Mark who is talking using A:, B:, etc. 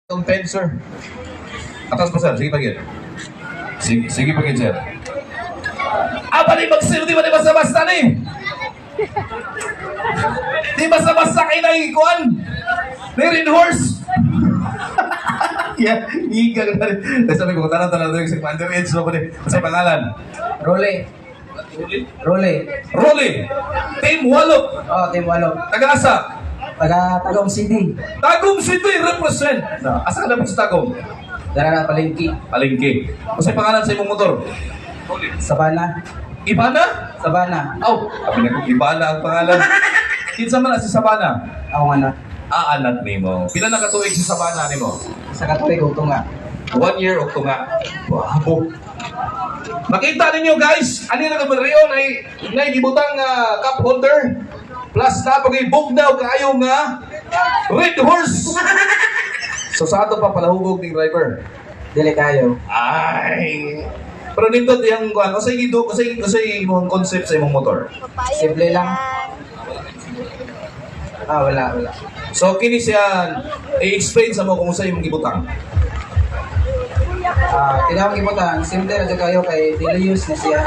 A: Ang pen, sir. Atas pa, sir. Sige, pagin. Sige, pagin, sir. Apa ni magsino, di ba ni basta-basta ni? Di basta-basta kayo na ikuan. Ni red horse. Yeah, higa ka na rin. Sabi ko, tanang-tanang ito yung underage mo pa rin. Sa pangalan?
B: Role.
A: Team Walop.
B: Oh, Team Walo.
A: Taga-asa.
B: Tagong CD.
A: Tagum City represent. Asa ka na po sa Tagum?
B: Dara na palengke.
A: Palengke. Kasi pangalan sa imong motor?
B: Sabana.
A: Ibana?
B: Sabana.
A: Sabi na ko, Ibana ang pangalan. Kinsa man na si Sabana?
B: Ako nga na.
A: Anak ni mo. Pila na katuig si Sabana ni mo?
B: Sa katuig ko nga.
A: 1 year o nga. Wow. Makita ninyo guys, ano na kabaryo na gibutang cup holder plus na pag-ibog daw kayo nga red horse. So sa ato pa palahugog ng driver.
B: Dili kayo.
A: Ay. Pero dito yung kasi imong concept sa imong motor.
B: Simple lang. Wala.
A: So kini siya i-explain sa mo kung sa imong gibutang.
B: Tinawag imutan, simple na dyan kayo kay dili use na siya.